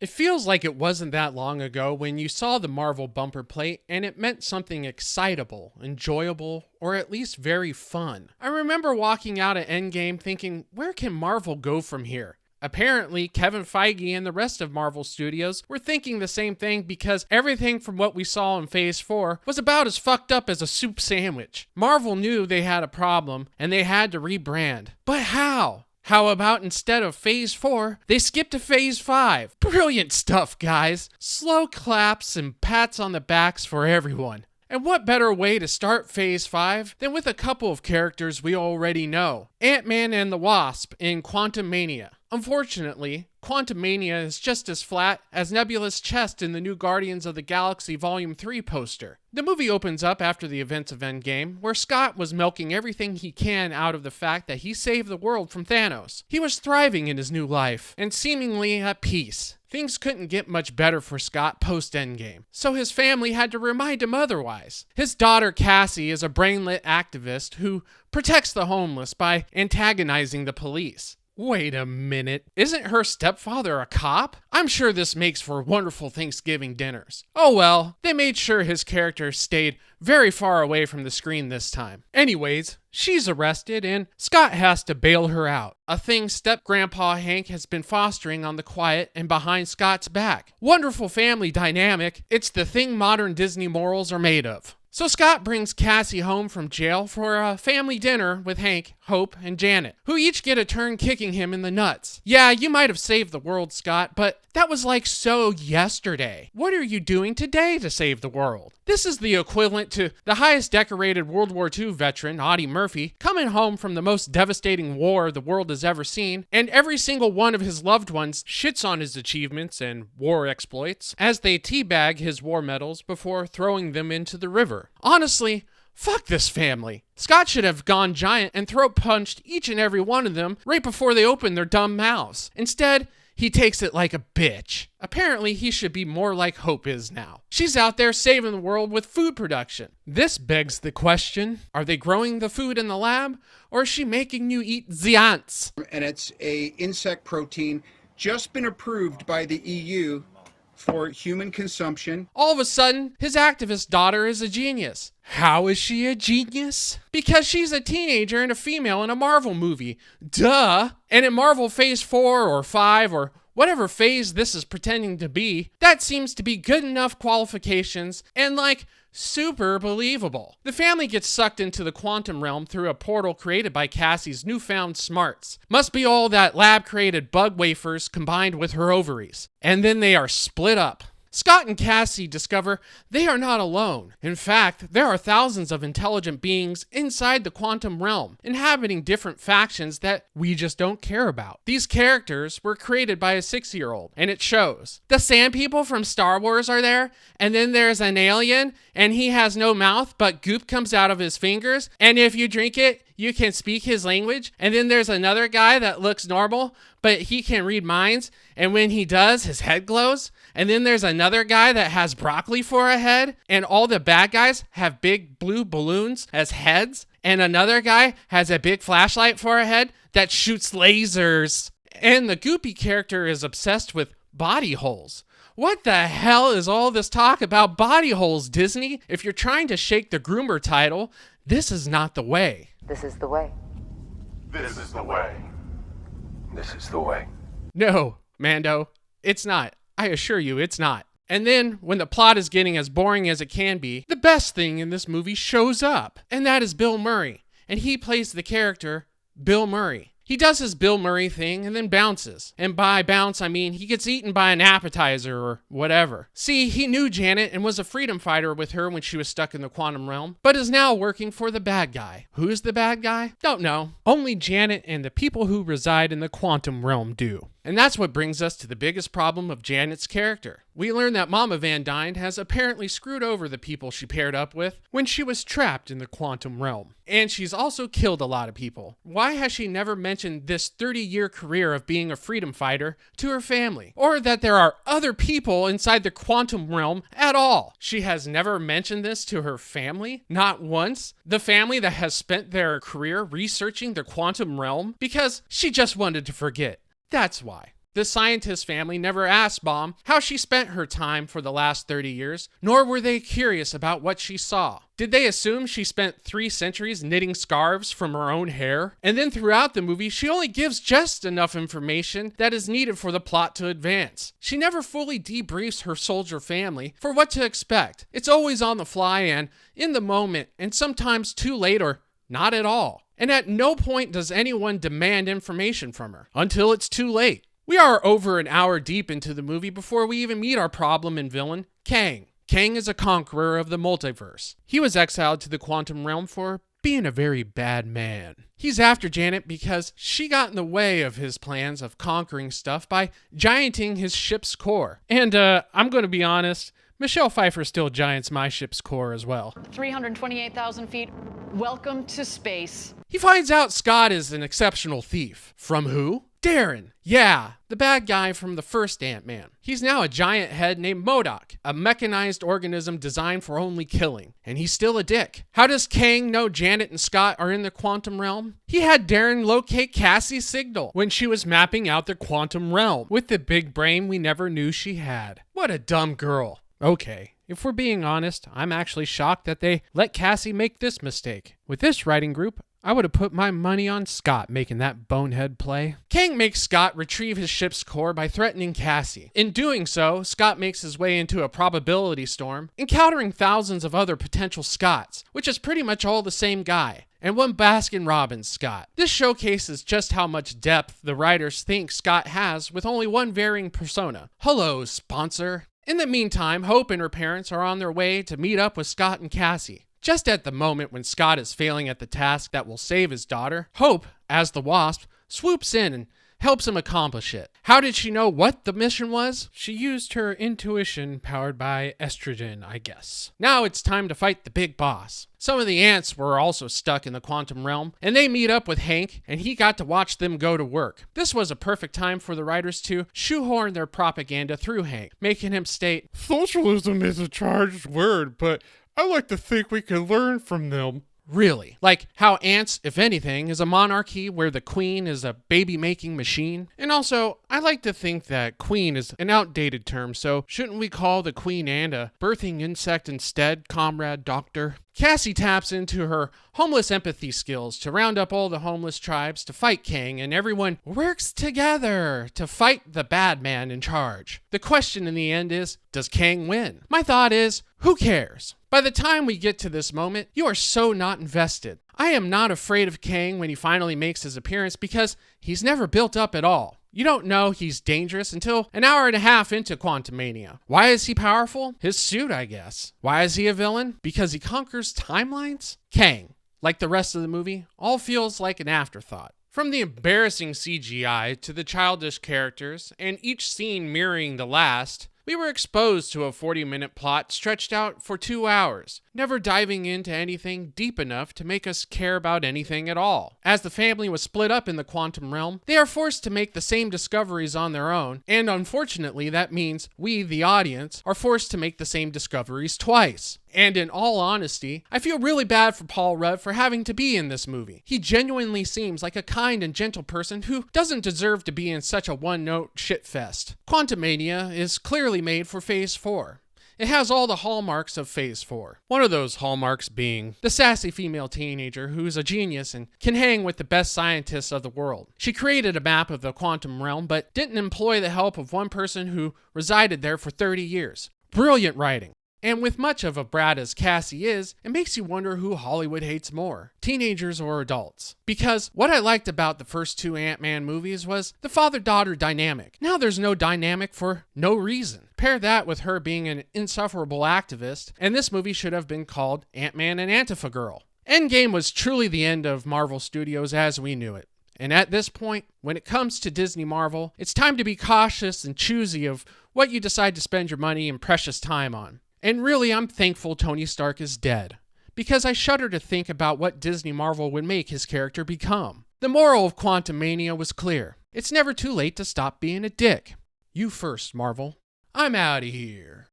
It feels like it wasn't that long ago when you saw the Marvel bumper plate and it meant something excitable, enjoyable, or at least very fun. I remember walking out at Endgame thinking, where can Marvel go from here? Apparently, Kevin Feige and the rest of Marvel Studios were thinking the same thing because everything from what we saw in Phase 4 was about as fucked up as a soup sandwich. Marvel knew they had a problem and they had to rebrand. But how? How about instead of Phase 4, they skip to Phase 5? Brilliant stuff, guys. Slow claps and pats on the backs for everyone. And what better way to start Phase 5 than with a couple of characters we already know? Ant-Man and the Wasp in Quantumania. Unfortunately, Quantumania is just as flat as Nebula's chest in the new Guardians of the Galaxy Volume 3 poster. The movie opens up after the events of Endgame, where Scott was milking everything he can out of the fact that he saved the world from Thanos. He was thriving in his new life, and seemingly at peace. Things couldn't get much better for Scott post-Endgame, so his family had to remind him otherwise. His daughter Cassie is a brainlet activist who protects the homeless by antagonizing the police. Wait a minute, isn't her stepfather a cop? I'm sure this makes for wonderful Thanksgiving dinners. Oh well, they made sure his character stayed very far away from the screen this time. Anyways, she's arrested and Scott has to bail her out, a thing step-grandpa Hank has been fostering on the quiet and behind Scott's back. Wonderful family dynamic, it's the thing modern Disney morals are made of. So Scott brings Cassie home from jail for a family dinner with Hank, Hope, and Janet, who each get a turn kicking him in the nuts. Yeah, you might have saved the world, Scott, but that was like so yesterday. What are you doing today to save the world? This is the equivalent to the highest decorated World War II veteran, Audie Murphy, coming home from the most devastating war the world has ever seen, and every single one of his loved ones shits on his achievements and war exploits as they teabag his war medals before throwing them into the river. Honestly, fuck this family. Scott should have gone giant and throat punched each and every one of them right before they opened their dumb mouths. Instead, he takes it like a bitch. Apparently, he should be more like Hope is now. She's out there saving the world with food production. This begs the question, are they growing the food in the lab, or is she making you eat the ants? And it's a insect protein just been approved by the EU for human consumption. All of a sudden, his activist daughter is a genius. How is she a genius? Because she's a teenager and a female in a Marvel movie. Duh! And in Marvel Phase 4 or 5 or whatever phase this is pretending to be, that seems to be good enough qualifications and like super believable. The family gets sucked into the quantum realm through a portal created by Cassie's newfound smarts. Must be all that lab-created bug wafers combined with her ovaries. And then they are split up. Scott and Cassie discover they are not alone. In fact, there are thousands of intelligent beings inside the quantum realm, inhabiting different factions that we just don't care about. These characters were created by a 6-year-old, and it shows. The sand people from Star Wars are there, and then there's an alien, and he has no mouth, but goop comes out of his fingers, and if you drink it, you can speak his language. And then there's another guy that looks normal, but he can read minds, and when he does, his head glows. And then there's another guy that has broccoli for a head, and all the bad guys have big blue balloons as heads, and another guy has a big flashlight for a head that shoots lasers. And the goopy character is obsessed with body holes. What the hell is all this talk about body holes, Disney? If you're trying to shake the groomer title, this is not the way. This is the way. This is the way. This is the way. No, Mando, it's not. I assure you, it's not. And then, when the plot is getting as boring as it can be, the best thing in this movie shows up. And that is Bill Murray. And he plays the character Bill Murray. He does his Bill Murray thing and then bounces. And by bounce, I mean he gets eaten by an appetizer or whatever. See, he knew Janet and was a freedom fighter with her when she was stuck in the quantum realm, but is now working for the bad guy. Who's the bad guy? Don't know. Only Janet and the people who reside in the quantum realm do. And that's what brings us to the biggest problem of Janet's character. We learn that Mama Van Dyne has apparently screwed over the people she paired up with when she was trapped in the quantum realm. And she's also killed a lot of people. Why has she never mentioned this 30-year career of being a freedom fighter to her family? Or that there are other people inside the quantum realm at all? She has never mentioned this to her family? Not once? The family that has spent their career researching the quantum realm? Because she just wanted to forget. That's why. The scientist family never asked Mom how she spent her time for the last 30 years, nor were they curious about what she saw. Did they assume she spent 3 centuries knitting scarves from her own hair? And then throughout the movie, she only gives just enough information that is needed for the plot to advance. She never fully debriefs her soldier family for what to expect. It's always on the fly and in the moment, and sometimes too late or not at all. And at no point does anyone demand information from her until it's too late. We are over an hour deep into the movie before we even meet our problem and villain, Kang. Kang is a conqueror of the multiverse. He was exiled to the quantum realm for being a very bad man. He's after Janet because she got in the way of his plans of conquering stuff by gianting his ship's core. And I'm going to be honest, Michelle Pfeiffer still giants my ship's core as well. 328,000 feet. Welcome to space. He finds out Scott is an exceptional thief. From who? Darren. Yeah, the bad guy from the first Ant-Man. He's now a giant head named MODOK, a mechanized organism designed for only killing. And he's still a dick. How does Kang know Janet and Scott are in the quantum realm? He had Darren locate Cassie's signal when she was mapping out the quantum realm with the big brain we never knew she had. What a dumb girl. Okay, if we're being honest, I'm actually shocked that they let Cassie make this mistake. With this writing group, I would have put my money on Scott making that bonehead play. Kang makes Scott retrieve his ship's core by threatening Cassie. In doing so, Scott makes his way into a probability storm, encountering thousands of other potential Scotts, which is pretty much all the same guy, and one Baskin-Robbins Scott. This showcases just how much depth the writers think Scott has with only one varying persona. Hello, sponsor. In the meantime, Hope and her parents are on their way to meet up with Scott and Cassie. Just at the moment when Scott is failing at the task that will save his daughter, Hope, as the Wasp, swoops in and helps him accomplish it. How did she know what the mission was? She used her intuition powered by estrogen, I guess. Now it's time to fight the big boss. Some of the ants were also stuck in the quantum realm, and they meet up with Hank, and he got to watch them go to work. This was a perfect time for the writers to shoehorn their propaganda through Hank, making him state, "Socialism is a charged word, but I like to think we can learn from them." Really? Like how ants, if anything, is a monarchy where the queen is a baby-making machine? And also, I like to think that queen is an outdated term, so shouldn't we call the queen ant a birthing insect instead, comrade doctor? Cassie taps into her homeless empathy skills to round up all the homeless tribes to fight Kang, and everyone works together to fight the bad man in charge. The question in the end is, does Kang win? My thought is, who cares? By the time we get to this moment, you are so not invested. I am not afraid of Kang when he finally makes his appearance because he's never built up at all. You don't know he's dangerous until an hour and a half into Quantumania. Why is he powerful? His suit, I guess. Why is he a villain? Because he conquers timelines? Kang, like the rest of the movie, all feels like an afterthought. From the embarrassing CGI to the childish characters, and each scene mirroring the last, we were exposed to a 40-minute plot stretched out for 2 hours, never diving into anything deep enough to make us care about anything at all. As the family was split up in the quantum realm, they are forced to make the same discoveries on their own, and unfortunately that means we, the audience, are forced to make the same discoveries twice. And in all honesty, I feel really bad for Paul Rudd for having to be in this movie. He genuinely seems like a kind and gentle person who doesn't deserve to be in such a one-note shitfest. Quantumania is clearly made for Phase 4. It has all the hallmarks of Phase 4. One of those hallmarks being the sassy female teenager who's a genius and can hang with the best scientists of the world. She created a map of the quantum realm, but didn't employ the help of one person who resided there for 30 years. Brilliant writing. And with much of a brat as Cassie is, it makes you wonder who Hollywood hates more, teenagers or adults. Because what I liked about the first 2 Ant-Man movies was the father-daughter dynamic. Now there's no dynamic for no reason. Pair that with her being an insufferable activist, and this movie should have been called Ant-Man and Antifa Girl. Endgame was truly the end of Marvel Studios as we knew it. And at this point, when it comes to Disney Marvel, it's time to be cautious and choosy of what you decide to spend your money and precious time on. And really, I'm thankful Tony Stark is dead, because I shudder to think about what Disney Marvel would make his character become. The moral of Quantumania was clear. It's never too late to stop being a dick. You first, Marvel. I'm out of here.